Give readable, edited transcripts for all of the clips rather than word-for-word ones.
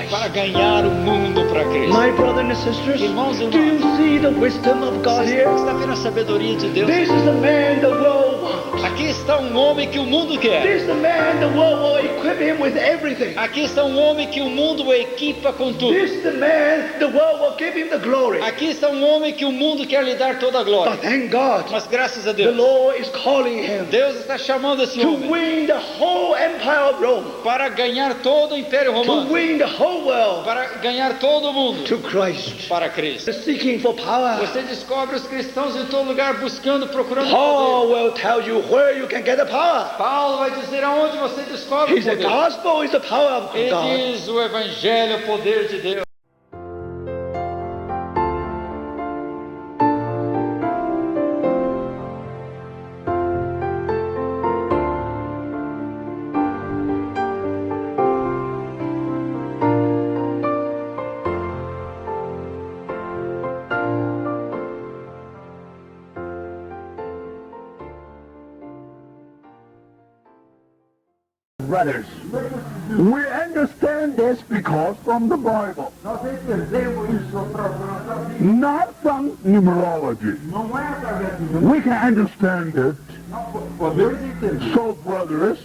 Christ. para ganhar o mundo para Cristo. My brothers and sisters, Irmãos e do you irmãs, see the wisdom of God você here? está vendo a sabedoria de Deus? This is the man the world wants. Aqui está um homem que o mundo quer. This is the man the world will equip him with everything. Aqui está um homem que o mundo equipa com tudo. This is the man the world will give him the glory. Aqui está um homem que o mundo quer lhe dar toda a glória. But thank God, Mas graças a the Deus, Lord is calling him Deus está chamando esse to homem win the whole empire of Rome, para ganhar todo o Império to Romano, win the whole world para ganhar todo o mundo to Christ. para Cristo. Seeking for power. Você descobre os cristãos em todo lugar buscando, procurando Paul poder. will tell you where you can get the power. Paulo vai dizer aonde você descobre o His poder. gospel is the power of Ele God. diz o Evangelho, o poder de Deus. Brothers, we understand this because from the Bible, Nós entendemos isso através da Bíblia. not from numerology. Não é através de números. We can understand it. Nós podemos entender. So, brothers,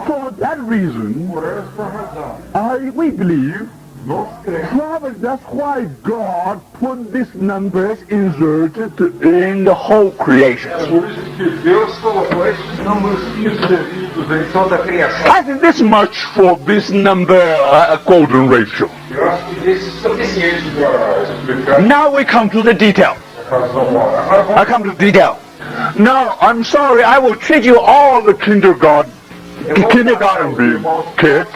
for that reason, Por essa razão, we believe nós cremos. probably that's why God put these numbers inserted in the whole creation. É por isso que Deus colocou esses números inseridos em toda a criação. I think this much for this number golden ratio. Eu acho que isso é suficiente para explicar Now we come to the detail. a razão moral. Agora I vamos come to detail. Now, I'm sorry, I will treat you all the kindergarten kids,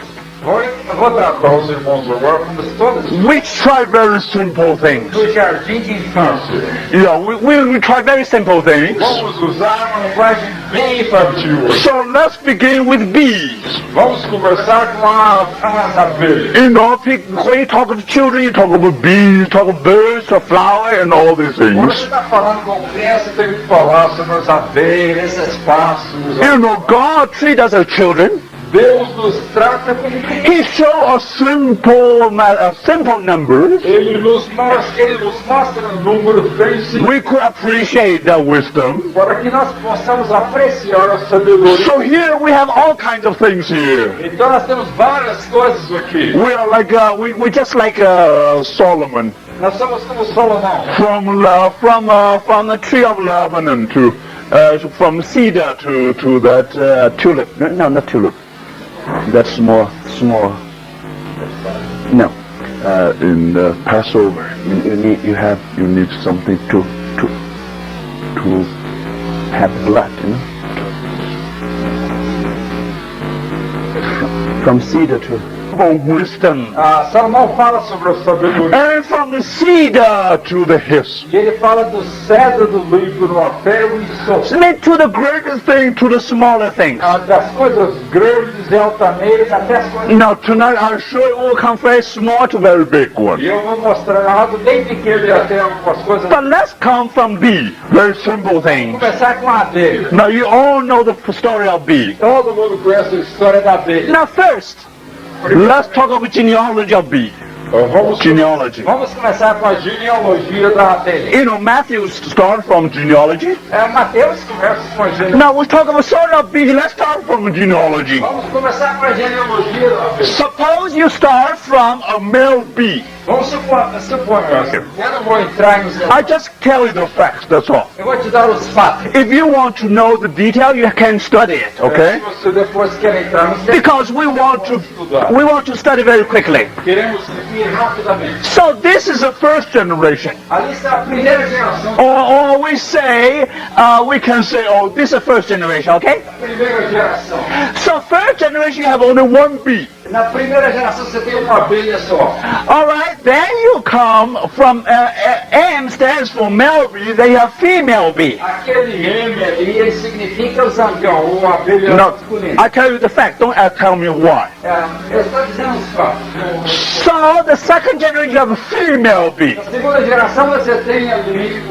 eu vou dar para os irmãos agora como se todos which try very simple things. do jardim de infância. Yeah, we try very simple things. Vamos usar uma linguagem bem infantil. So let's begin with bees. Vamos conversar com as abelhas. You know, when you talk to children, you talk about bees, you talk about birds, a flower, and all these Quando things. você está falando com criança, tem que falar sobre as abelhas, esses pássaros. You know, God treats us as children. Deus nos trata como criança. He shows us simple numbers. Ele nos mostra números bem simples We could appreciate that wisdom. para que nós possamos apreciar a sabedoria. So here we have all kinds of things here. Então nós temos várias coisas aqui. We are like we just like Solomon Nós somos como Salomão. from the tree of Lebanon to from cedar to that tulip. No, not tulip. That's small. No, in Passover, you need something to have blood, you know. From cedar to wisdom. Salomão fala sobre a sabedoria. And from the cedar to the hyssop. E ele fala do cedro, do Líbano, até o ensopo. To the greatest thing, to the smaller things. Das coisas grandes e altaneiras até as coisas. Now tonight I'll show you all come very small to very big E ones. eu vou mostrar algo bem pequeno e até algumas coisas. But let's come from bee, very simple things. Começar com a abelha. Now you all know the story of bee. Todo mundo conhece a história da abelha. Now first, let's talk about genealogy of bee. Genealogy. Vamos começar com a genealogia da abelha. You know, Matthew starts from genealogy. Mateus começa com a genealogia. Now we talk about story of bee. Let's start from genealogy. Vamos começar com a genealogia da abelha. Suppose you start from a male bee. Vamos supor, eu não vou entrar nos I just tell you the facts, that's all. Eu vou te dar os fatos. If you want to know the detail, you can study it, okay? Se você depois quer entrar nos Because we want to study very quickly. queremos ir rapidamente. So this is the first generation. Ali está a primeira geração. Or we say, we can say, oh, this is the first generation, okay? Primeira geração. So first generation you have only one bee. Na primeira geração você tem uma abelha só. All right, then you come from M stands for male bee. They have female bee. Aquele M ali, ele significa o zangão, ou a abelha No, masculina. I tell you the fact. Don't tell me why. Eu estou dizendo os fatos. So the second generation you have a female bee. Na segunda geração você tem ali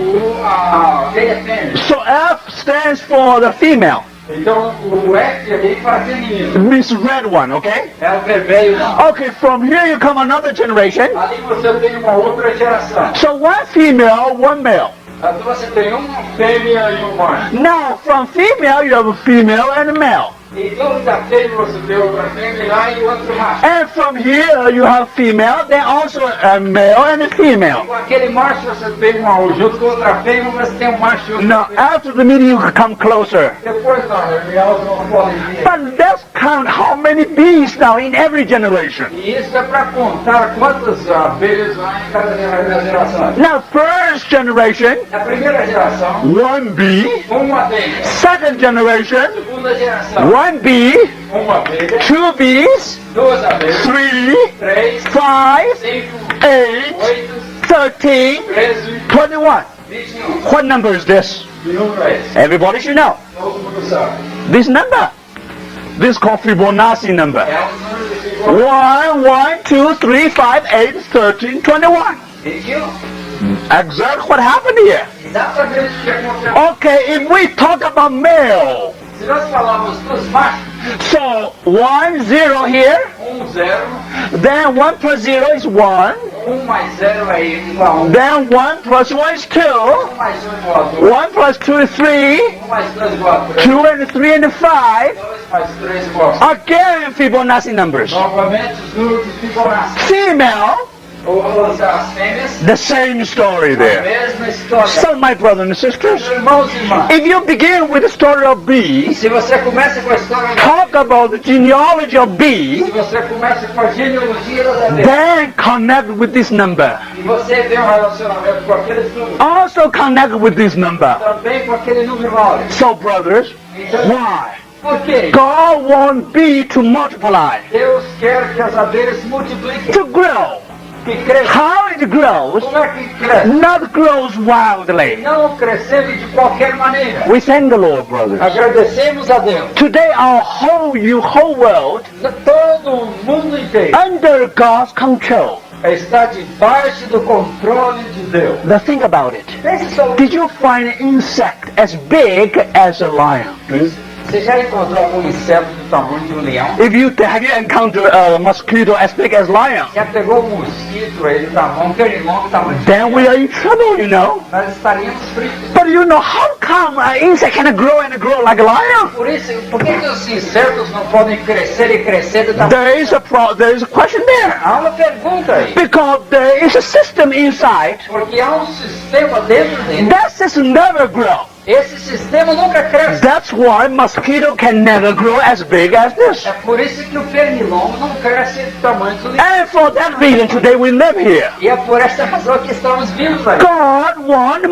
a abelha fêmea. So F stands for the female. Então, o F ali para feminino. This red one, okay? É o vermelho. Okay, from here you come another generation. Ali você tem uma outra geração. So one female, one male. Então você tem uma fêmea e um macho. Now from female you have a female and a male. Então da fêmea você tem outra fêmea lá e outro macho. And from here you have female, then also a male and a female. Com aquele macho você tem junto com outra fêmea, você tem um macho e outro. Now after the meeting you come closer. Depois da reunião você não pode vir. But let's count how many bees now in every generation. E isso é para contar quantas abelhas há em cada geração. Now first generation, Na primeira geração, one bee. uma abelha. Second generation, Segunda geração, one bee, uma abelha. two bees, Duas abelhas. 3, 3, 5, 5, 8, 8, 13, 13, 21. 21. What number is this? Que número é esse? Everybody should know. Todo mundo sabe. This number. This is called Fibonacci number. É o número de Fibonacci. 1, 1, 2, 3, 5, 8, 13, 21. 21. Exactly what happened here. Exatamente o que aconteceu. Okay, if we talk about male, Se nós falarmos dos machos, so 1, 0 here, 0, then 1 plus 0 is 1, mais 0 é igual a 1, then 1 plus 1 is 2, mais 1 igual a 2, 1 plus 2 is 3, mais 2 igual a 3, 2 and 3 and 5. 2 mais 3 igual a 5. Again, Fibonacci numbers. Novamente os números de Fibonacci. Female, Ou as fêmeas, the same story a there. mesma história. So, my brothers and sisters, Irmãos e irmãs, if you begin with the story of B, se você começa com a história da talk about the genealogy of se B, você começa com a genealogia das abelhas, then connect with this number. e você vê um relacionamento com aqueles números, Also connect with this number. também com aquele número áureo. So, brothers, Então, why? por quê? God wants B to multiply, Deus quer que as abelhas se multipliquem, to grow. que cresçam. How it grows, Como é que cresce? not grows wildly. Não crescendo de qualquer maneira. We thank the Lord, brothers. Agradecemos a Deus. Today, our whole world, Todo o mundo inteiro under God's control. está debaixo do controle de Deus. Now think about it. Pense sobre Did you find an insect as big as a lion? Você já encontrou algum inseto do tamanho de um leão? Have you encountered a mosquito as big as lion? Já pegou um mosquito, ele tamanho, pernilongo, tamanho de Then we are in trouble, you know. nós estaríamos fritos. But you know, how come an insect can grow like a lion? Por isso, por que os insetos não podem crescer e crescer do tamanho? There is a question there. Há uma pergunta aí. Because there is a system inside Porque há um sistema dentro dele. that system never grow. Esse sistema nunca cresce. That's why mosquito can never grow as big as this. É por isso que o pernilongo não cresce do tamanho do leão. And for that reason, today we live here. E é por essa razão que estamos vivos aí. God wants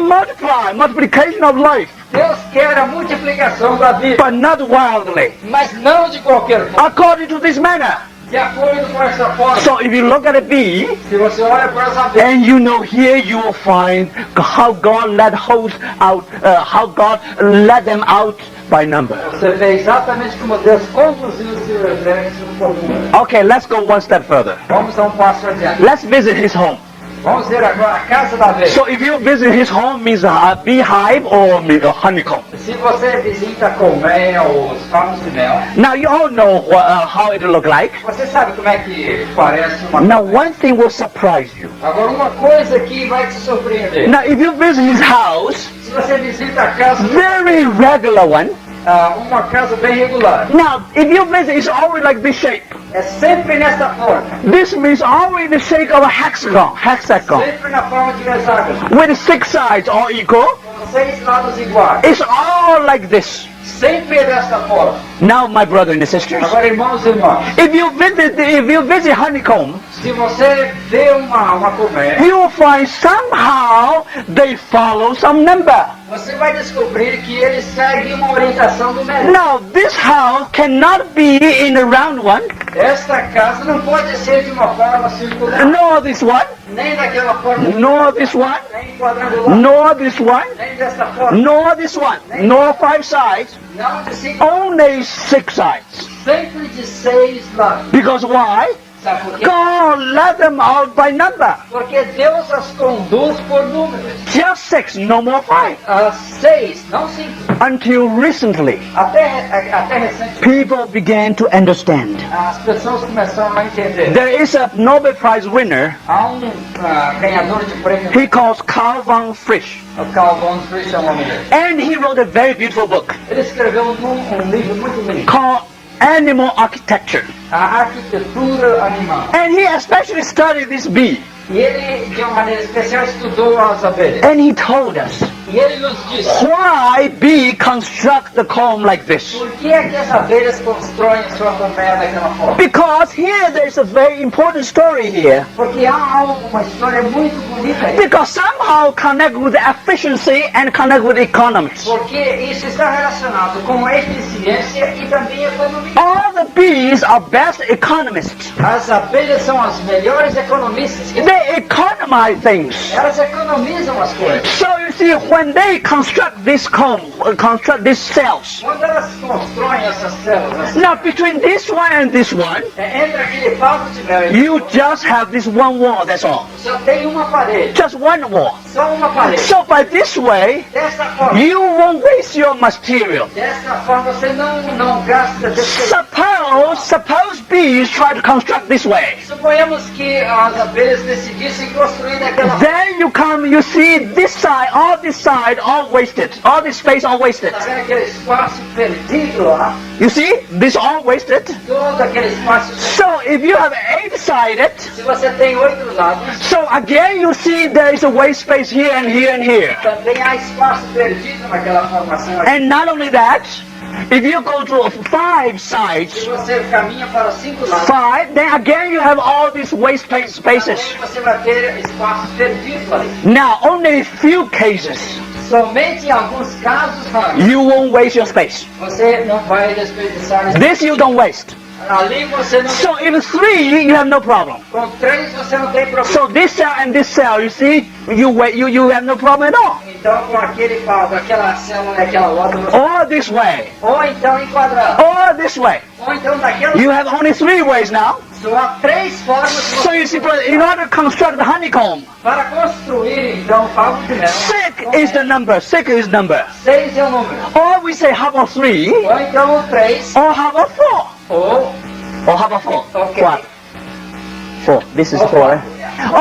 multiplication of life, Deus quer a multiplicação da vida, but not wildly, mas não de qualquer forma. according to this manner. De acordo com essa forma. So if you look at a bee, Se você olha para as abelhas, and you know here you will find how God let hosts out, how God let them out by number. você vê exatamente como Deus conduziu o seu exército por número. Okay, let's go one step further. Vamos dar um passo adiante. Let's visit his home. Vamos ver agora a casa da abelha. So if you visit his home, means a beehive or a honeycomb. Se você visita colmeia ou os favos de mel, Now you all know how it look like. você sabe como é que parece uma Now colmeia. one thing will surprise you. Agora uma coisa que vai te surpreender. Now if you visit his house, Se você visita a casa, very regular one. uma casa bem regular, Now if you visit, it's always like this shape. é sempre nesta forma, This means always the shape of a hexagon. sempre na forma de hexágono, With 6 sides all equal. com 6 lados iguais, It's all like this. sempre desta forma. Now my brothers and sisters, Agora, irmãos e irmãs, if you visit honeycomb, se você vê uma colmeia, you will find somehow they follow some number. você vai descobrir que ele segue uma orientação numérica. Now this house cannot be in a round one, Esta casa não pode ser de uma forma circular, nor this one, nem daquela forma, nor this one, nem quadrangular, nor this one, nem desta forma, nor this one, nor 5 sides, não de 5, only 6 sides. sempre de 6 lados. Because why? Sabe por quê? God led them out by number. Porque Deus as conduz por números. Just 6, no more 5. 6, não 5. Until recently, Até recentemente, people began to understand. as pessoas começaram a entender. There is a Nobel Prize winner. Há ganhador de prêmio, He calls Carl von Frisch. o Carl von Frisch é o nome dele. And he wrote a very beautiful book Ele escreveu um livro muito bonito, called Animal Architecture. A Arquitetura Animal. And he especially studied this bee. E ele, de uma maneira especial, estudou as abelhas. And he told us E ele nos disse, why bee construct the comb like this. por que é que as abelhas constroem sua colmeia daquela forma? Because here there is a very important story here. Porque há uma história muito bonita aí. Because somehow connect with efficiency and connect with economics. Porque isso está relacionado com a eficiência e também a economia. All the bees are best economists. As abelhas são as melhores economistas. They economize things. Elas economizam as coisas. So you see, when they construct this comb, construct these cells, Quando elas constroem essas células, now between this one and this one, entre aquele palmo de mel, you just have this one wall, that's all. só tem uma parede. Just one wall. Só uma parede. So by this way, Dessa forma, you won't waste your material. dessa forma você não gasta desse. Suppose bees try to construct this way. Suponhamos que as abelhas decidissem construir daquela forma. Then you see this side, all wasted. All this space all wasted. Tá vendo aquele espaço perdido lá? You see, this all wasted. Todo aquele espaço. So if you have 8-sided, Se você tem 8 lados, so again you see there is a waste space here and here and here. também há espaço perdido naquela formação. And not only that, if you go to 5 sides, Se você caminha para 5 lados, 5, then again you have all these waste spaces. também você vai ter espaço perdido ali. Now, only few cases, Somente em alguns casos, you won't waste your space. você não vai desperdiçar espaço. This you don't waste. Ali você não. So if 3, you have no problem. Com 3 você não tem problema. So this cell and this cell, you see, you have no problem at all. Então com aquele pau, aquela célula e aquela outra, você... Or this way, ou então em quadrado, or this way. ou então daquela. You have only 3 ways now. Só há 3 formas que So you see, in order to construct the honeycomb, para construir então o pau de mel. 6 is the number. 6 is the number. 6 é o número. Or we say how about 3, Ou então o 3, or how about 4, ou or how about 4? Okay. 4. 4. This is 4.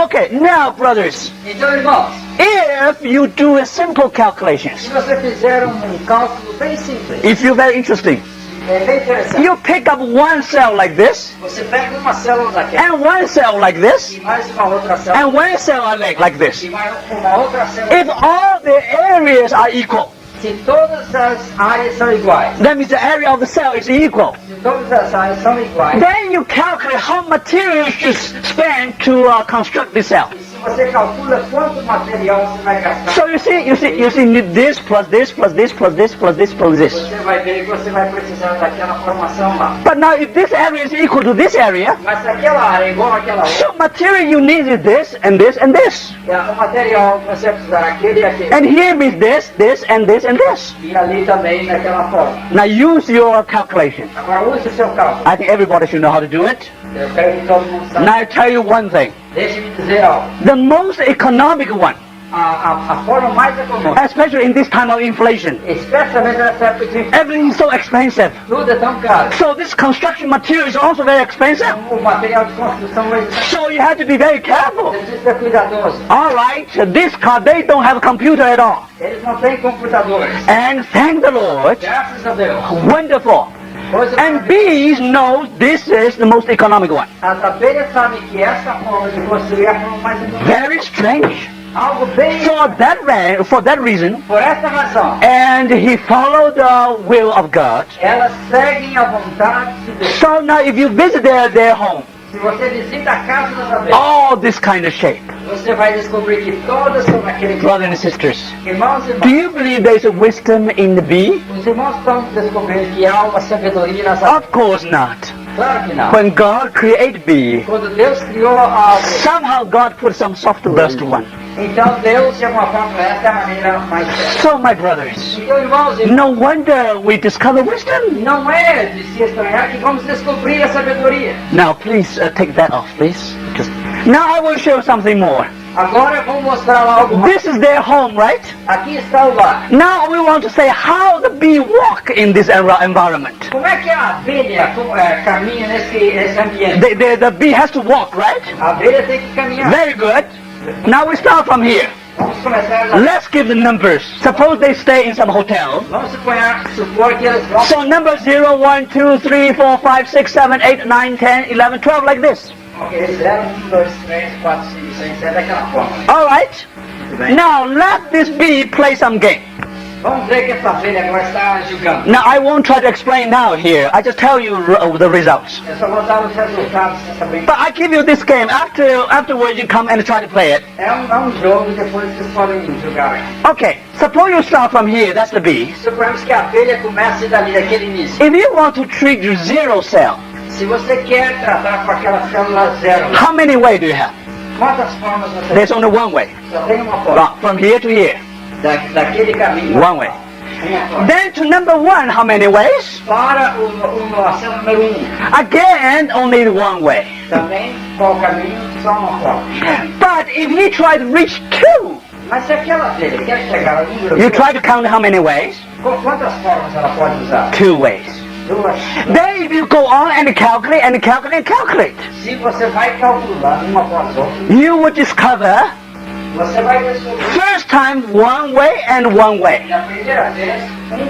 Okay, now brothers, então, irmãos, if you do a simple calculations, se você fizer cálculo bem simples, if you're very interesting, é bem interessante. you pick up one cell like this, Você pega uma célula daquela and one cell like this, e mais uma outra célula and one cell like this. e mais uma outra célula. If all the areas are equal, Se todas as áreas são iguais, that means the area of the cell is equal. se todas as áreas são iguais, Then you calculate how material you should spend to construct this cell. e se você calcula quanto material você vai gastar, So you see this plus this plus this plus this plus this plus this. você vai ver que você vai precisar daquela formação lá. But now if this area is equal to this area, Mas se aquela área é igual àquela outra, so material you need is this and this and this. o material que você vai precisar aquele e aquele. And here means this, this and this and this. E ali também naquela forma. Now use your calculation. Agora use o seu cálculo. I think everybody should know how to do it. Eu quero que todo mundo saiba. Now I tell you one thing. Deixe-me dizer algo. The most economic one, A forma mais econômica, especially in this time of inflation, especialmente nessa época de everything is so expensive. tudo é tão caro. So this construction material is also very expensive. O material de construção é So you have to be very careful. você precisa ser cuidadoso. All right, this car, they don't have a computer at all. Eles não têm computadores. And thank the Lord, Graças a Deus. wonderful. And bees know this is the most economic one. As abelhas sabem que essa forma de construir é a forma mais econômica. Very strange. Algo bem... For that reason, Por essa razão, and he followed the will of God. elas seguem a vontade de Deus. So now if you visit their home, Se você visita a casa das abelhas, all this kind of shape, você vai descobrir que todas são naquele tipo. brothers and sisters, Irmãos e do irmãs, you believe there is a wisdom in the bee? os irmãos estão descobrindo que há uma sabedoria nas abelhas. Of course not. Claro que não. When God created bee, Quando Deus criou a abelha, somehow God put some soft burst one. Então Deus, de alguma forma, essa é a maneira mais certa. So, my brothers, Então, irmãos, no wonder we discover wisdom. não é de se estranhar que vamos descobrir a sabedoria. Now, please take that off, please. Now I will show something more. Agora vamos mostrar algo mais. This is their home, right? Aqui está o lar. Now we want to say how the bee walk in this environment. Como é que a abelha caminha nesse ambiente? The bee has to walk, right? A abelha tem que caminhar. Very good. Now we start from here. Vamos começar lá. Let's give the numbers. Suppose they stay in some hotel. Vamos supor que eles vão. So number 0, 1, 2, 3, 4, 5, 6, 7, 8, 9, 10, 11, 12, like this. Ok, 0, 1, 2, 3, 4, 5, 6, 7, daquela forma. Alright. Now let this bee play some game. Vamos ver que essa abelha agora está julgando. Now I won't try to explain now here. I just tell you the results. Eu só vou dar os resultados dessa brincadeira. But I give you this game. Afterwards you come and try to play it. É um jogo, depois vocês podem julgar. Okay. Suppose you start from here. That's the bee. Suponhamos que a abelha comece dali, daquele início. If you want to treat your zero cell, Se você quer tratar com aquela célula zero, how many ways do you have? quantas formas você There's only one way. Só tem uma forma. From here to here. Daquele caminho. One way. Uma forma. Then to number 1, how many ways? Para a célula número 1. Again, only one way. Também, qual o caminho? Só uma forma. But if you try to reach 2, Mas se aquela abelha quer chegar ao número you 2, try to count how many ways? quantas formas ela pode usar? 2 ways. 2. Then if you go on and calculate and calculate and calculate, Se você vai calcular uma após outra, you will discover você vai descobrir first time one way and one way. na primeira vez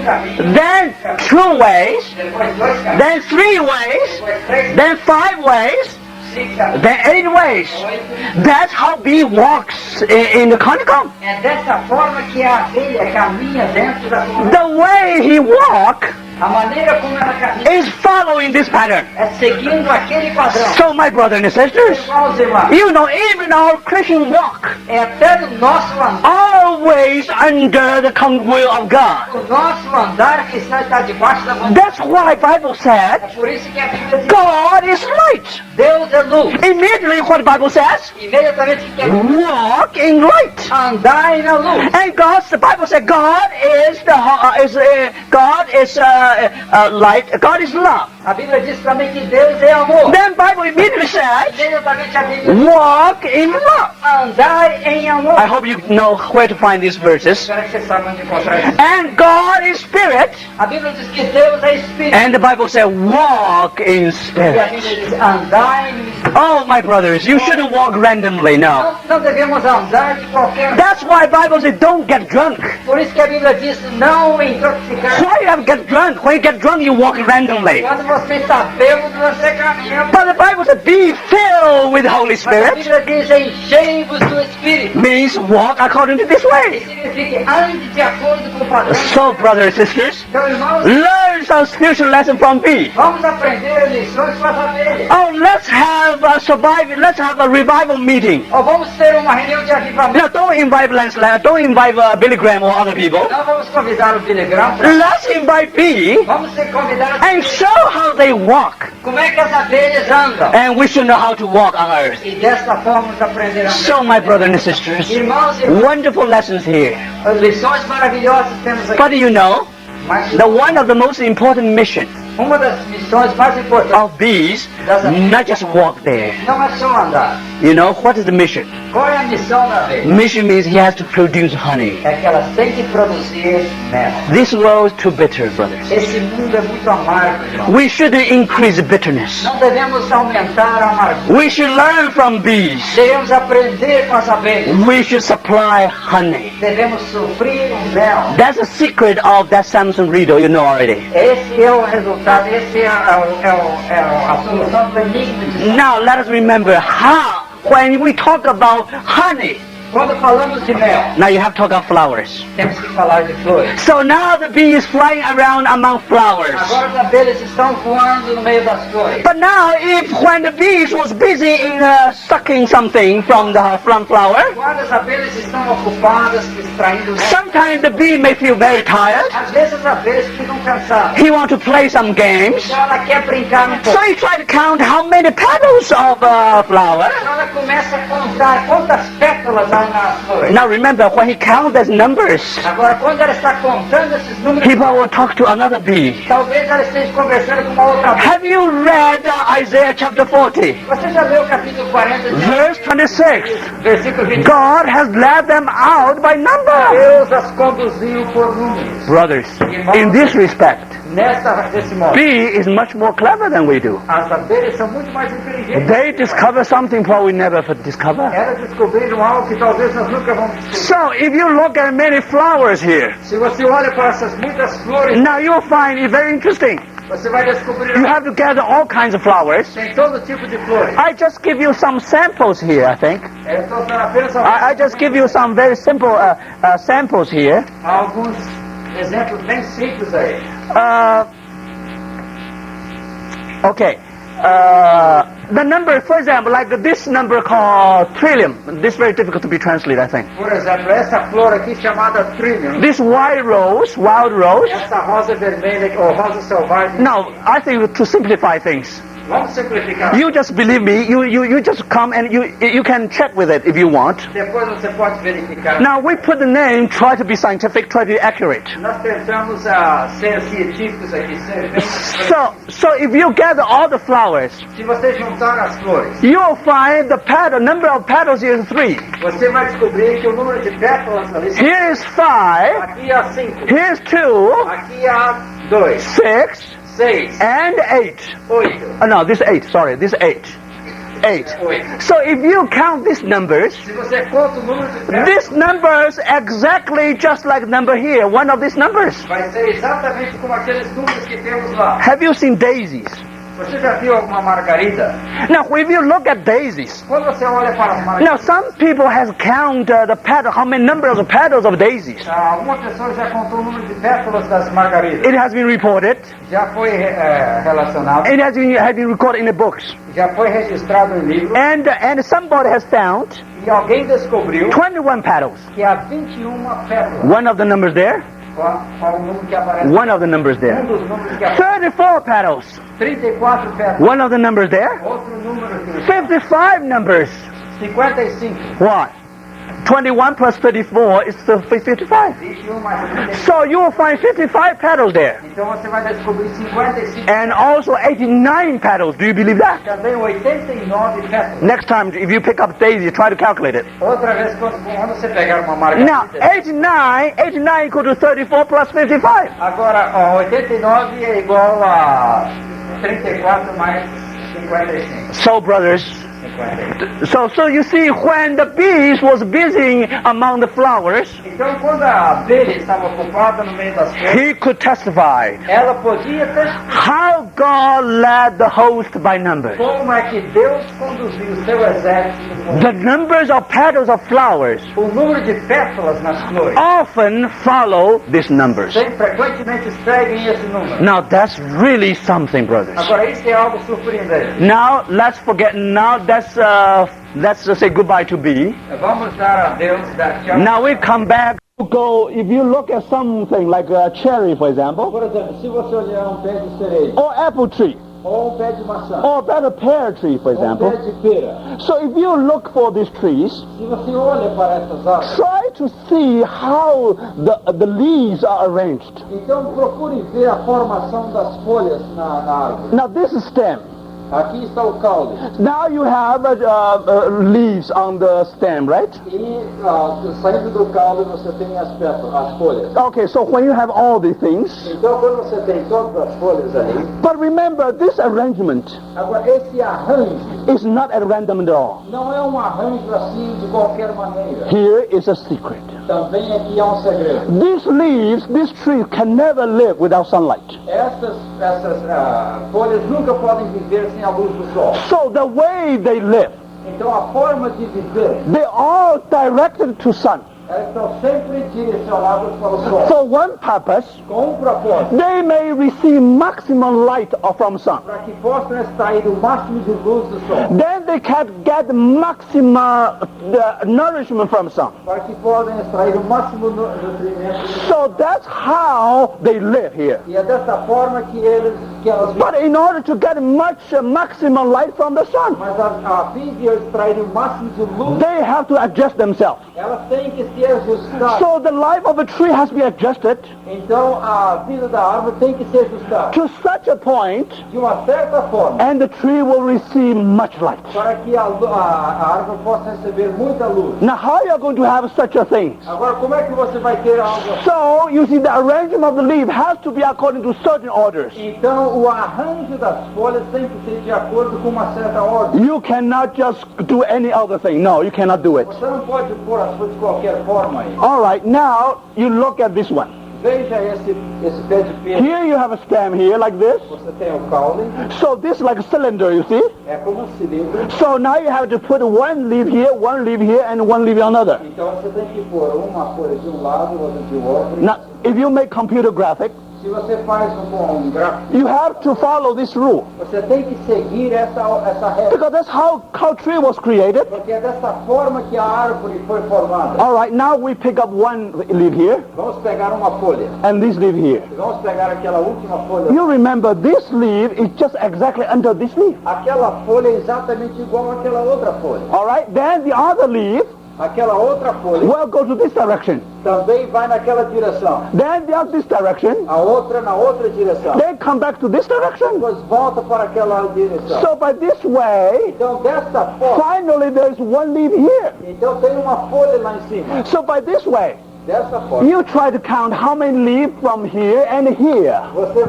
caminho, Then 2 ways, depois 2 caminhos, then 3 ways, depois 3, then 5 ways, 5 caminhos, then 8 ways. 8. That's how bee walks in the honeycomb. É dessa forma que a abelha caminha dentro da comunidade. The way he walk A maneira como ela caminha is following this pattern. é seguindo aquele padrão. So my brothers and sisters, Irmãos e irmãs, you know, even our Christian walk, é até no nosso andar, always under the will of God. o nosso andar que está debaixo da mão. That's why Bible É said, por isso que a Bíblia diz, God is light. Deus é luz. Immediately what the Bible says, Imediatamente que é walk in light. andar na luz. And the Bible said, God is light. God is love. A Bíblia diz também que Deus é amor. Then Bible immediately says, Imediatamente a Bíblia diz, walk in love. andar em amor. I hope you know where to find these verses. Espero que vocês saibam onde encontrar isso. And God is spirit. A Bíblia diz que Deus é Espírito. And the Bible said, walk in E a spirit. Bíblia diz, andar em Espírito. Oh, my brothers, you shouldn't walk randomly, no. Não devemos andar de qualquer... That's why Bible says, don't get drunk. Por isso que a Bíblia diz, não intoxicar. Why you have to get drunk? When you get drunk, you walk randomly. Quando você está bêbado, você caminha. But the Bible says, be filled with the Holy Mas a Spirit. Bíblia diz, enchei-vos do Espírito. Means walk according to this Que way. significa, ande de acordo com o padrão. So, brothers and sisters, Então, irmãos, learn some spiritual lesson from B. vamos aprender lições com as abelhas. Oh, let's have a revival meeting. Ou vamos ter uma reunião de avivamento. Now, don't invite Billy Graham or other people. Não vamos convidar o Billy Graham. Let's invite B Vamos ser convidados. and show how they walk. Como é que as abelhas andam? And we should know how to walk on earth. E desta forma vamos aprender a andar. So, my brothers and sisters, Irmãos e irmãs, wonderful lessons here. lições maravilhosas temos aqui. But you know, Mas one of the most important missions uma das missões mais importantes of bees, not just walk there. não é só andar. You know, what is the mission? Qual é a missão da abelha? Mission means he has to produce honey. É que elas têm que produzir mel. This world is too bitter, brothers. Esse mundo é muito amargo, irmão. We shouldn't increase bitterness. Não devemos aumentar a amargura. We should learn from bees. Devemos aprender com as abelhas. We should supply honey. Devemos suprir o mel. That's the secret of that Samson riddle, you know already. Esse é o resultado, esse é a solução do enigma de Deus. Now let us remember how, when we talk about honey, Quando falamos de mel, now you have to talk about flowers. temos que falar de flores. So now the bee is flying around among flowers. Agora as abelhas estão voando no meio das flores. But now, when the bees was busy in sucking something from the flower, Quando as abelhas estão ocupadas extraindo mel, sometimes the bee may feel very tired. às vezes as abelhas ficam cansadas. He wants to play some games. Então ela quer brincar um So pouco. he tries to count how many petals of flower. Então ela começa a contar quantas pétalas há vai nas flores. Now remember, when he counts as numbers, Agora, quando ela está contando esses números, people will talk to another bee. talvez ela esteja conversando com uma outra vez. Have you read Isaiah chapter 40, Você já leu o capítulo 40, verse 26? versículo 20? God has led them out by number. Deus as conduziu por números. Brothers, in this respect, Desse modo, bee is much more clever than we do. as abelhas são muito mais inteligentes. They discover something we never discover. Elas descobriram algo que talvez nós nunca vamos descobrir. So if you look at many flowers here, Se você olha para essas muitas flores, now you'll find it very interesting. você vai descobrir You have to gather all kinds of flowers. tem todo tipo de flores. I just give you some samples here, I think. Eu estou dando apenas I just give you some very simple samples here. alguns exemplos bem simples aí. Okay. The number, for example, like this number called trillium. This is very difficult to be translated, I think. Por exemplo, essa flor aqui chamada trillium, This white rose, wild rose. essa rosa vermelha ou rosa selvagem. Now, I think to simplify things, Vamos simplificar. you just believe me. You just come and you can check with it if you want. Depois você pode verificar. Now we put the name. Try to be scientific. Try to be accurate. Nós tentamos ser científicos aqui, ser bem. So if you gather all the flowers, Se você juntar as flores, you'll find the petal. Number of petals is 3. você vai descobrir que o número de pétalas ali são Here is 5. aqui há 5, Here's 2, aqui há 2, 6, 6, and 8. 8. No, this 8. Sorry, this 8. 8. 8. So if you count these numbers, Se você conta o número de pétalas, this numbers exactly just like number here. One of these numbers. vai ser exatamente como aqueles números que temos lá. Have you seen daisies? Você já viu alguma margarida? Now, if you look at daisies, Quando você olha para as now margaridas, some people has counted the petal, how many numbers of petals of daisies. alguma pessoa já contou o número de pétalas das margaridas. It has been reported. Já foi relacionado, It has been recorded in the books. já foi registrado em livro, And somebody has found e alguém descobriu 21 petals. que há 21 pétalas. One of the numbers there. Qual o número que aparece? One of the numbers there. Dos números que aparece. 34 petals. 34 pétalas. One of the numbers there. Outro número que 55 numbers. 55. What? 21 plus 34 is 55. 21 mais 35. So you will find 55 petals there. Então você vai descobrir 55. And also 89 petals. Do you believe that? Também 89 pétalas. Next time, if you pick up daisy, try to calculate it. Outra vez, quando você pegar uma Now, margarida. 89 equal to 34 plus 55. Agora, ó, 89 é igual a 34 mais 55. So, brothers, 55. so you see, when the bees was busy among the flowers, Então, quando a abelha estava ocupada no meio das flores, he could testify ela podia testificar how God led the host by numbers. como é que Deus conduziu o seu exército. The numbers of petals of flowers O número de pétalas nas flores often follow these numbers. frequentemente seguem esse número. Now, that's really something, brothers. Agora, isso é algo surpreendente. Now, let's forget, now let's say goodbye to B. Vamos dar a Deus da tchau. Now we come back to go, if you look at something like a cherry, for example, Por exemplo, se você olhar pé de cereja, or apple tree, ou pé de maçã, or better pear tree, for ou pé example. de pera, So if you look for these trees, se você olha para essas árvores, try to see how the leaves are arranged. então procure ver a formação das folhas na árvore. Now this is stem. Aqui está o caule. Now you have leaves on the stem, right? E saindo do caule você tem as pétalas, as folhas. Okay, so when you have all these things, Então quando você tem todas as folhas aí, but remember this arrangement agora esse arranjo is not at random at all. não é um arranjo assim de qualquer maneira. Here is a secret. Também aqui há um segredo. These leaves, this tree can never live without sunlight. Essas folhas nunca podem viver sem a luz do sol. So the way they live, Então a forma de viver, they all directed to sun. Elas estão sempre direcionadas para o sol. For one purpose, Com um propósito. they may receive maximum light from sun. Para que possam extrair o máximo de luz do sol. Then they can get maximum nourishment from sun. Para que possam extrair o máximo nutrimento do sol. So that's how they live here. E é dessa forma que elas vivem. But in order to get maximum light from the sun, Mas a fim de extrair o máximo de luz, they have to adjust themselves. elas têm que se ajustar. So the life of a tree has to be adjusted Então a vida da árvore tem que se ajustar to such a point, de uma certa forma, and the tree will receive much light. para que a árvore possa receber muita luz. Now how are you going to have such a thing? Agora, como é que você vai ter algo assim? So you see, the arrangement of the leaf has to be according to certain orders. Então, o arranjo das folhas tem que ser de acordo com uma certa ordem. You cannot just do any other thing. No, you cannot do it. Você não pode pôr as folhas de qualquer forma aí. All right, now you look at this one. Veja esse pé de peixe. Here you have a stem here like this. Você tem o caule, So this is like a cylinder, you see. é como um cilindro. So now you have to put one leaf here, and one leaf on another. Então, você tem que pôr uma folha de um lado, outra de outro. Now, if you make computer graphic, Se você faz um gráfico, you have to follow this rule. você tem que seguir essa regra. Because that's how tree was created. Porque é dessa forma que a árvore foi formada. All right, now we pick up one leaf here, Vamos pegar uma folha. and this leaf here. Vamos pegar aquela última folha. You remember this leaf is just exactly under this leaf. Aquela folha é exatamente igual àquela outra folha. All right, then the other leaf Aquela outra folha will go to this direction. também vai naquela direção. Then the other this direction. A outra na outra direção. Then come back to this direction. Depois volta para aquela direção. So by this way, Então dessa forma, finally there's one leaf here. então tem uma folha lá em cima. So by this way, Dessa forma, you try to count how many leaves from here and here. você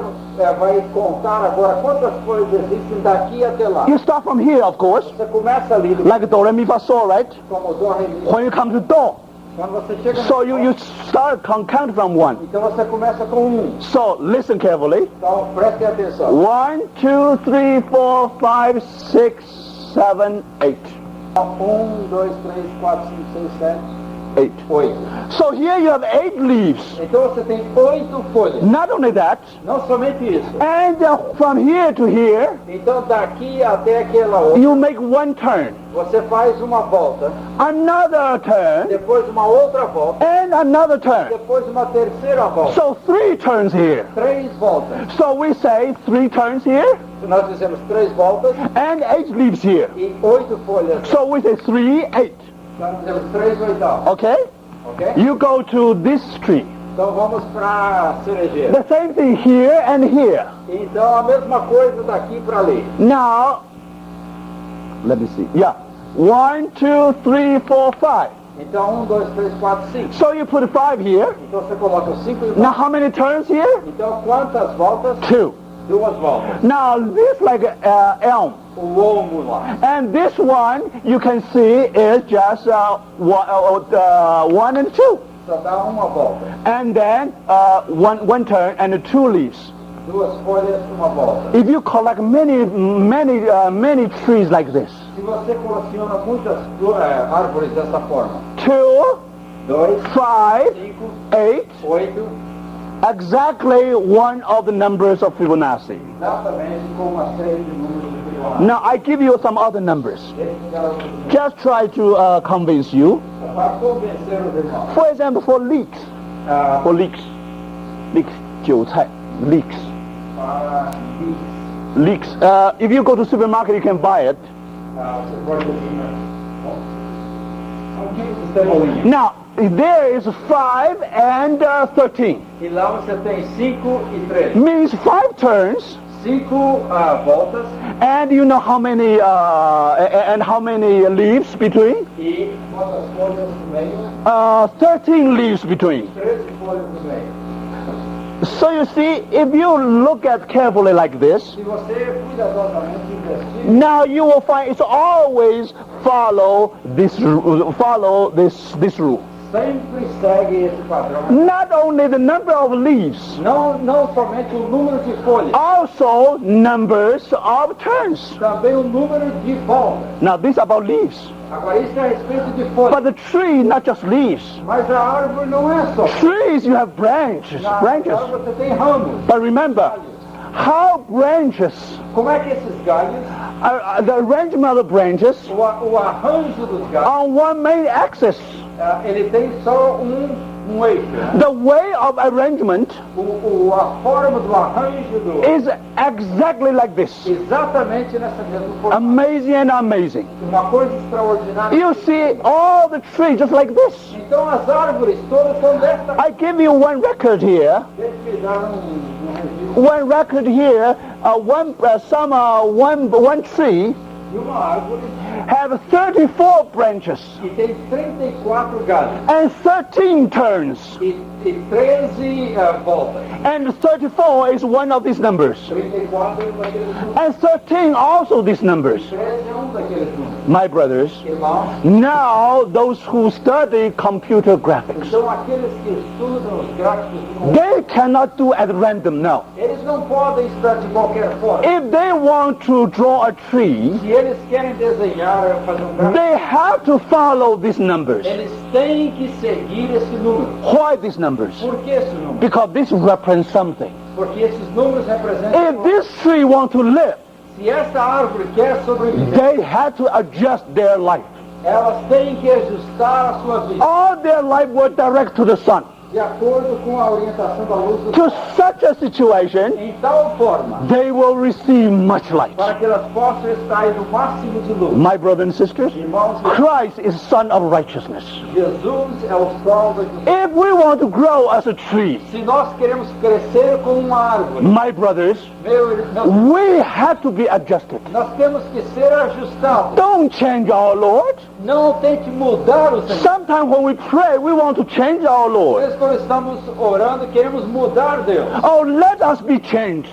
vai contar agora quantas folhas existem daqui até lá. You start from here, of course, Você começa ali do like do, re, mi, fa, sol, right? como dó, ré, mi. When you come to do, Quando você chega so no you start count from one. então você começa com um. So listen carefully. Então preste atenção. 1, 2, 3, 4, 5, 6, 7, 8. 1, 2, 3, 4, 5, 6, 7, 8. 8. So here you have 8 leaves. Então você tem 8 folhas. Not only that, Não somente isso. and from here to here, Então daqui até aquela outra, you make one turn, você faz uma volta, another turn, depois uma outra volta, and another turn. depois uma terceira volta. So 3 turns here. 3 voltas. So we say 3 turns here Nós fizemos 3 voltas and 8 leaves here. e 8 folhas. So we say 3, 8. Nós fizemos 3 oitavos. Okay? Ok? You go to this tree. Então vamos para cerejeira. The same thing here and here. Então a mesma coisa daqui para ali. Now, let me see. Yeah. 1, 2, 3, 4, 5. Então 1, 2, 3, 4, 5. So you put 5 here. Então você coloca os 5 e Now how many turns here? então quantas voltas? 2. 2 voltas. Now this like elm. O lombo lá. And this one you can see is just 1 and 2. Só dá uma volta. And then one turn and 2 leaves. 2 folhas, uma volta. If you collect many trees like this, Se você coleciona muitas árvores dessa forma, 2, 2, 5, 5, 8, 8, exactly one of the numbers of Fibonacci. exatamente com uma série de números de Fibonacci. Now I give you some other numbers. Just try to convince you. Para convencer os irmãos. For example, for leeks, for leeks, 韭菜, leeks, Para leeks. If you go to supermarket, you can buy it. você pode Antigos de cebolinha. Now there is 5 and 13. E lá você tem 5 e 13. Means 5 turns. 5 voltas And you know how many and how many leaves between? e quantas folhas no meio? 13 leaves between. 13 folhas no meio. So you see, if you look at carefully like this, Se você cuidadosamente investiga, now you will find it's always follow this rule. sempre segue esse padrão. Not only the number of leaves, Não somente o número de folhas, also numbers of turns. também o número de voltas. Now this is about leaves. Agora isso é a respeito de folhas. But the tree, not just leaves. Mas a árvore não é só. Trees, you have branches. Na Branches. árvore você tem ramos. But remember, how branches, Como é que esses galhos, the arrangement of the branches o arranjo dos galhos, on one main axis. ele tem só um eixo. The way of arrangement A forma do arranjo do is exactly like this. exatamente nessa mesma forma. Amazing and amazing. Uma coisa extraordinária. You see all the trees just like this. Então as árvores todas são desta. I give you one record here. Deixa eu te dar registro One record here. One tree de uma árvore have 34 branches que tem 34 galhos and 13 turns. e 13 voltas. And 34 is one of these numbers. 34 é um daqueles números. And 13 also these numbers. 13 é um daqueles números. My brothers, Irmãos, now those who study computer graphics, então aqueles que estudam os gráficos de computador, they cannot do at random now. eles não podem estudar de qualquer forma. If they want to draw a tree, Se eles querem desenhar, fazer um gráfico, they have to follow these numbers. eles têm que seguir esse número. Why these numbers? Por que esse número? Because this represents something. Porque esses números representam. If this tree want to live, Se essa árvore quer sobreviver, they have to adjust their life. elas têm que ajustar a sua vida All their life will direct to the sun. de acordo com a orientação da luz do To sol. such a situation, Em tal forma, they will receive much light. para que elas possam extrair o máximo de luz. My brothers and sisters, Irmãos, Christ is Son of Righteousness. Jesus é o sol da justiça. If we want to grow as a tree, Se nós queremos crescer como uma árvore, my brothers, we have to be adjusted. nós temos que ser ajustados. Don't change our Lord. Não tente mudar o Senhor. Sometimes when we pray, we want to change our Lord. Nós, quando estamos orando, queremos mudar Deus. Oh, let us be changed.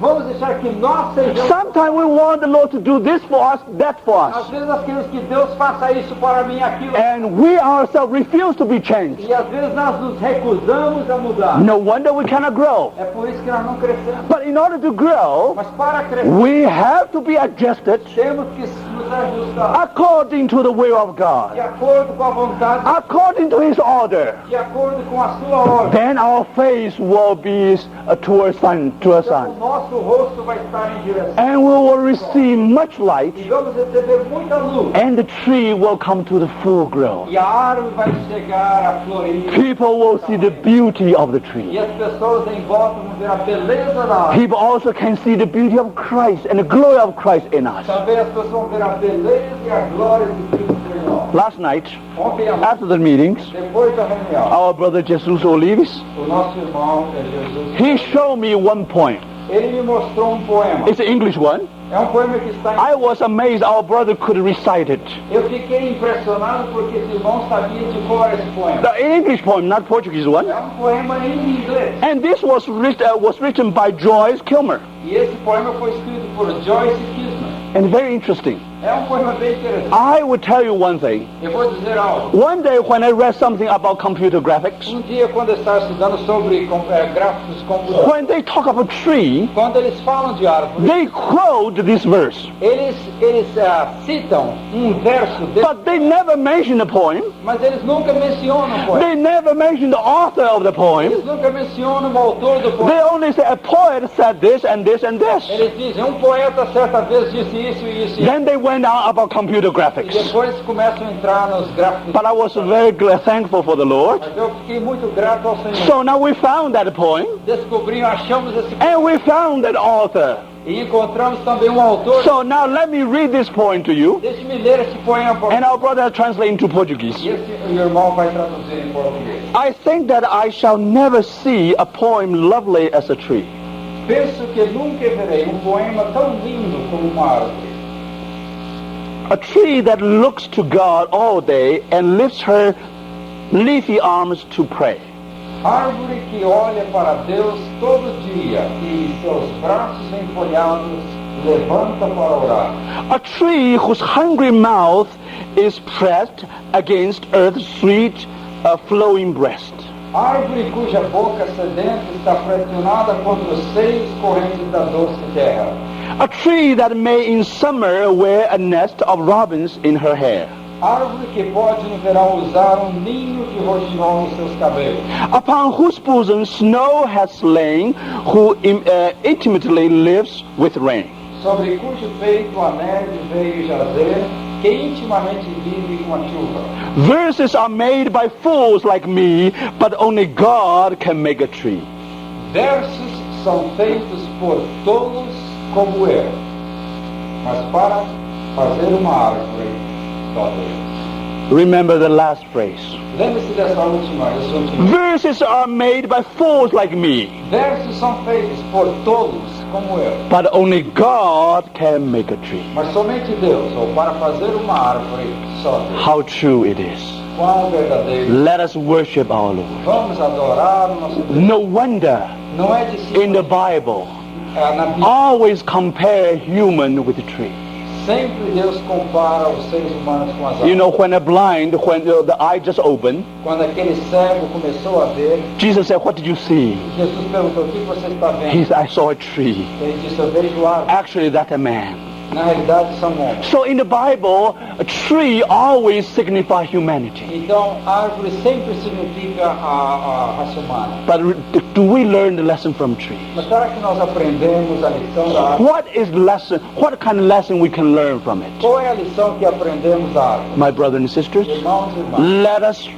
Vamos deixar que nós sejamos. Sometimes we want the Lord to do this for us, that for Às us. vezes nós queremos que Deus faça isso para mim, aquilo. And we ourselves refuse to be changed. E às vezes nós nos recusamos a mudar. No wonder we cannot grow. É por isso que nós não crescemos. But in order to grow, Mas para crescer, we have to be adjusted temos que nos ajustar according to the will of de God, acordo com a vontade, according to His order. de acordo com a sua ordem. Then our face will be towards sun, to a Então, o sun. nosso rosto vai estar em direção. And we will receive much light, E vamos receber muita luz. and the tree will come to the full growth. E a árvore vai chegar a florir. People will see the beauty of the E tree. as pessoas em volta vão ver a beleza da árvore. People also can see the beauty of Christ and the glory of Christ in us. Também as pessoas vão ver a beleza e a glória de Cristo em nós. Last night, Ontem à noite, after the meetings, depois da reunião, our brother Jesus Olives, o nosso irmão Jesus, he showed me one poem. ele me mostrou um poema. It's an English one. É um poema que está I was amazed our brother could recite it. Eu fiquei impressionado porque esse irmão sabia de cor esse poema. The English poem, not Portuguese one. É um poema em inglês. And this was written by Joyce Kilmer. E esse poema foi escrito por Joyce Kismer. And very interesting. É um poema bem interessante. I will tell you one thing. Eu vou dizer algo. One day when I read something about computer graphics, Dia, quando eu estava estudando sobre gráficos de computador, when they talk about tree, quando eles falam de árvore, they quote this verse. eles citam verso desse, But they never mention the poem. mas eles nunca mencionam o poema. They never mention the author of the poem. Eles nunca mencionam o autor do They poema. only say a poet said this and this and this. Eles dizem, poeta certa vez disse isso e isso. Then they went on about computer E graphics. depois começam a entrar nos gráficos. But I was very thankful for the Lord. Mas eu fiquei muito grato ao Senhor. So now we found that poem, Achamos esse and we found that author. e encontramos também um autor. So now let me read this poem to you, Deixe-me ler esse poema por and our brother translate into Portuguese. E esse irmão vai traduzir em português. I think that I shall never see a poem lovely as a tree. Penso que nunca verei poema tão lindo como uma árvore. A tree that looks to God all day and lifts her leafy arms to pray. Árvore que olha para Deus todo dia e seus braços enfolhados levanta para orar. A tree whose hungry mouth is pressed against earth's sweet a flowing breast. Árvore cuja boca sedenta está pressionada contra os seios correntes da doce terra. A tree that may in summer wear a nest of robins in her hair. Árvore que pode no verão usar ninho de roxinol nos seus cabelos. Upon whose bosom snow has lain, who intimately lives with rain. Sobre cujo peito a neve veio jazer, que intimamente vive com a chuva. Verses are made by fools like me, but only God can make a tree. Versos são feitos por tolos como eu, mas para fazer uma árvore, só Deus. Remember the last phrase. Lembre-se desse último. Verses are made by fools like me, Versos são feitos por tolos como eu, but only God can make a tree. mas somente Deus, ou para fazer uma árvore, só Deus. How true it is. Quão verdadeiro. Let us worship our Lord. Vamos adorar o nosso Deus. No wonder Não é de si, in the Bible, na Bíblia, always compare human with a tree. sempre Deus compara os seres humanos com as You árvores. know, when the eye just opened, Quando aquele cego começou a ver, Jesus said, what did you see? Jesus perguntou: o que você está vendo? He said, I saw a tree. Ele disse: eu vejo árvore. Actually, that's a man. Na realidade, são homens. So in the Bible, a tree always signifies humanity. Então, árvore sempre significa a raça humana. But do we learn the lesson from trees? Mas será que nós aprendemos a lição da árvore? What kind of lesson we can learn from it? Qual é a lição que aprendemos da árvore? My brothers and sisters, Irmãos e irmãs, let us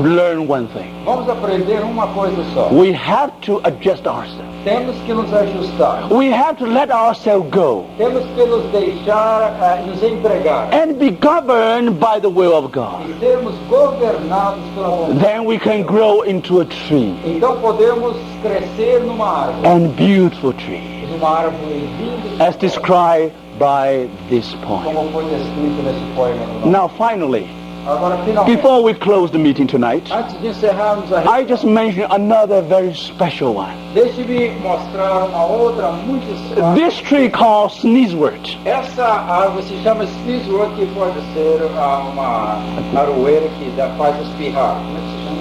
learn one thing. vamos aprender uma coisa só. We have to adjust ourselves. Temos que nos ajustar. We have to let ourselves go Temos que nos deixar, nos entregar. and be governed by the will of God. E sermos governados pela vontade. Then we can grow into a tree, Então podemos crescer numa árvore. and beautiful tree, Numa árvore linda, as described by this poem. como foi descrito nesse poema. do nosso. Now finally, Agora, finalmente, before we close the meeting tonight, antes de encerrarmos a I just mentioned another very special one. deixe-me mostrar uma outra muito especial. This tree called sneezewort. Essa árvore se chama sneezewort, que pode ser uma aroeira que faz espirrar. Como é que se chama?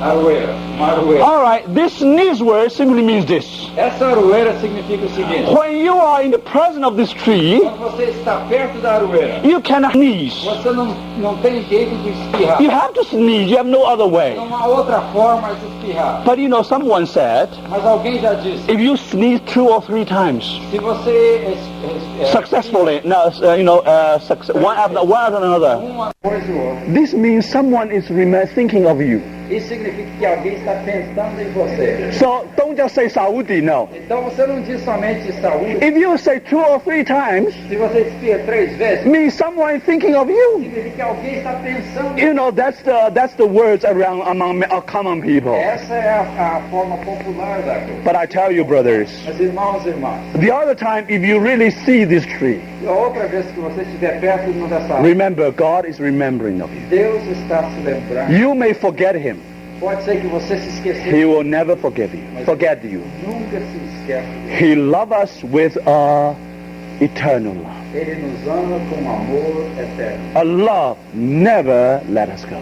Aroeira. Uma aroeira. All right, this sneezewort simply means this. Essa aroeira significa o seguinte: When you are in the presence of this tree, quando você está perto da aroeira, you cannot sneeze. você não tem jeito de espirrar. You have to sneeze, you have no other way. Não há outra forma de espirrar. But you know, someone said, Mas alguém já disse: if you sneeze 2 or 3 times se você successfully, one after another, uma coisa ou outra, this means someone is thinking of you. isso significa que alguém está pensando em você. So don't just say Saudi, no. Então você não diz somente saúde. If you say 2 or 3 times, Se você espirra 3 vezes, means someone thinking of you. significa que alguém está pensando. You know, that's the words around among common people. Essa é a forma popular da coisa. But I tell you, brothers, Mas irmãos e irmãs, the other time, if you really see this tree, a outra vez que você estiver perto de uma dessa árvore, remember, God is remembering of you. Deus está se lembrando. You may forget Him. Pode ser que você se esqueça. He will never forget you. Nunca se esquece. He loves us with a eternal love. Ele nos ama com um amor eterno. A love never let us go.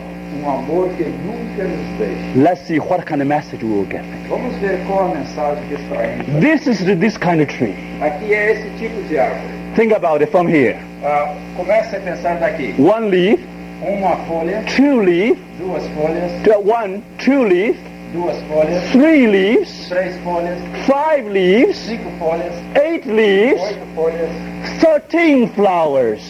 Amor que nunca nos deixa. Let's see what kind of message we will get. Vamos ver qual a mensagem que extraímos. This is this kind of tree. Aqui é esse tipo de árvore. Think about it from here. Comece a pensar daqui. 1 leaf, Uma folha, 2 leaf, 2 folhas, 2 leaf, 2 folhas, 3 leaves, 3 folhas, 5 leaves, 5 folhas, 8 leaves, 8 folhas, 13 flowers.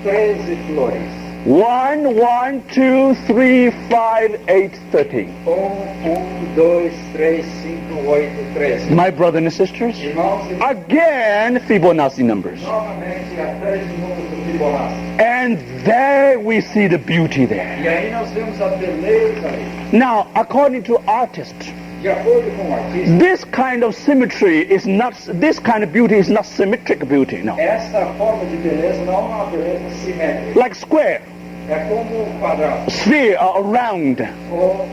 13 flores. 1, 2, 3, 5, 8, 13. 1, 2, 3, 5, 8, 13. My brothers and sisters, Irmãos e again Fibonacci numbers. novamente há 3 números do Fibonacci. And there we see the beauty there. E aí nós vemos a beleza ali. Now, according to artists, De acordo com o artista, this kind of beauty is not symmetric beauty, no. essa forma de beleza não é uma beleza simétrica. Like square, É como um quadrado, sphere, or round, ou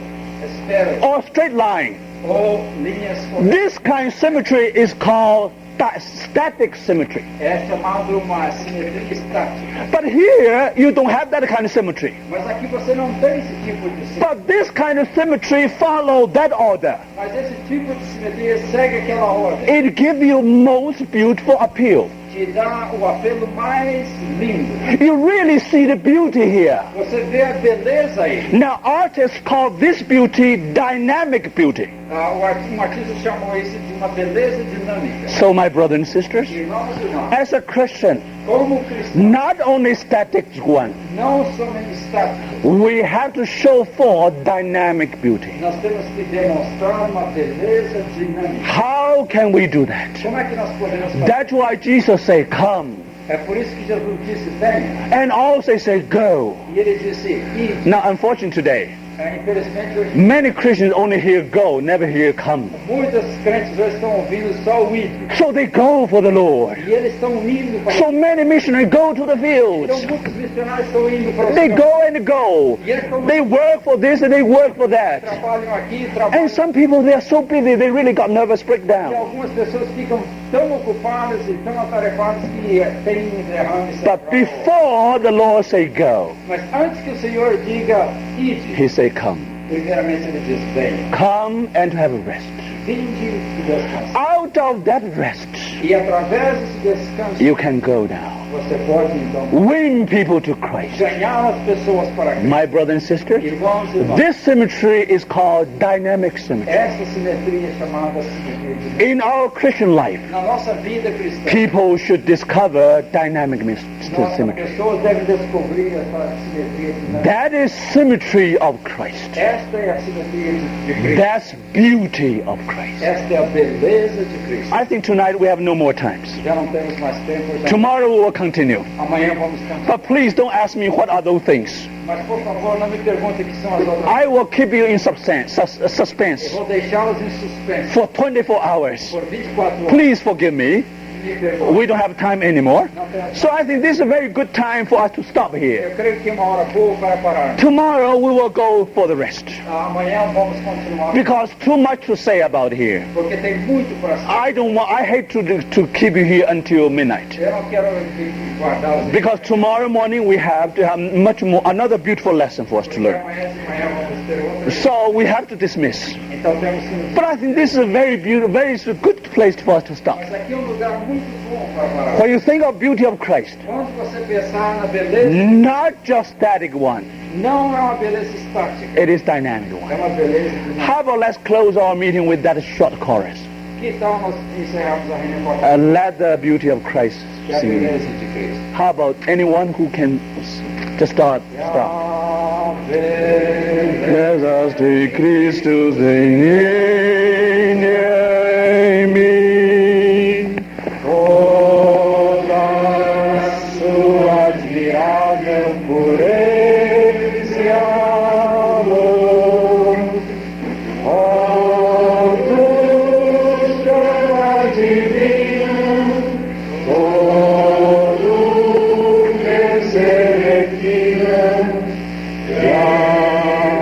esfera, or straight line. ou linhas corretas. This kind of symmetry is called static symmetry. É chamado uma simetria estática. But here, you don't have that kind of symmetry. Mas aqui você não tem esse tipo de simetria. But this kind of symmetry follows that order. Mas esse tipo de simetria segue aquela ordem. It gives you most beautiful appeal. Te dá o apelo mais lindo. You really see the beauty here. Você vê a beleza aí. Now, artists call this beauty dynamic beauty. Um artista chamou isso de uma beleza dinâmica. So, my brothers and sisters, Irmãos e irmãs, as a Christian, como cristão, not only static one, não somente estático, we have to show forth dynamic beauty. nós temos que demonstrar uma beleza dinâmica. How can we do that? Como é que nós podemos fazer? That's why Jesus said, come. É por isso que Jesus disse, venha. And also say, go. E ele disse, ide. Now, unfortunately today, Infelizmente, hoje, many Christians only hear go, never hear come. muitos crentes hoje estão ouvindo só o ide. So they go for the Lord. E eles estão indo para So many missionaries go to the Então, fields. muitos missionários estão indo para os They campos. go and go. E eles estão They work for this and they work for that. trabalham aqui, trabalham. And some people, they are so busy, they really got nervous E breakdown. algumas pessoas ficam tão ocupadas e tão atarefadas que têm derrame But cerebral. before the Lord say go, Mas antes que o Senhor diga, ide, He say come. primeiramente ele diz, venha. Come and have a rest. Vinde e descanse. Out of that rest, E através desse descanso, you can go now. você pode então Win people to Christ. ganhar as pessoas para Cristo. My brothers and sisters, Irmãos e irmãs, this symmetry is called dynamic symmetry. essa simetria é chamada simetria de In our Christian life, Na nossa vida cristã, people should discover dynamic as symmetry. pessoas devem descobrir essa simetria dinâmica. That is symmetry of Christ. Esta é a simetria de Cristo. That's beauty of Christ. Esta é a beleza de Cristo. I think tonight we have no more times. Já não temos mais tempo. Já Tomorrow we will continue. amanhã vamos cantar. But please don't ask me what are those things. Mas por favor, não me pergunte o que são as outras. I will keep you in suspense Vou deixá-las em suspense for 24 hours. por 24 horas. Please forgive me. Me perdoe. We don't have time anymore. Não tenho- So I think this is a very good time for us to stop here. Eu creio que é uma hora boa para parar. Tomorrow we will go for the rest. Amanhã vamos continuar. Because too much to say about here. Porque tem muito para ser. I hate to keep you here until midnight. Eu não quero guardá-las. Because tomorrow morning we have to have much more, another beautiful lesson for us to Porque learn. amanhã de manhã vamos ter outra. So we have to dismiss. Então temos que nos... But I think this is a very beautiful, very good place for us to stop. Mas aqui é um lugar muito bom para parar. When you think of beauty of Christ, Quando você pensar na beleza, not just static one, não é uma beleza estática. it is dynamic É one. uma beleza dinâmica. How about let's close our meeting with that short chorus. Que tal nós encerrarmos a reunião com a Let the beauty of Christ que é a sing. beleza de Cristo? How about anyone who can just start? A beleza Let us take Christus in me. toda sua admirável pureza e amor. Ó luz tão divina, todo que se refina, e a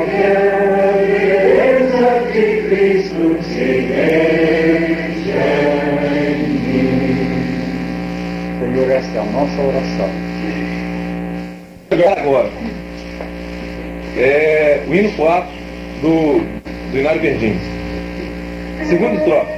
beleza de Cristo se deixa em mim. Senhor, esta é a nossa oração. Agora, o hino 4 do Inário Verdinho. Segundo estrofe.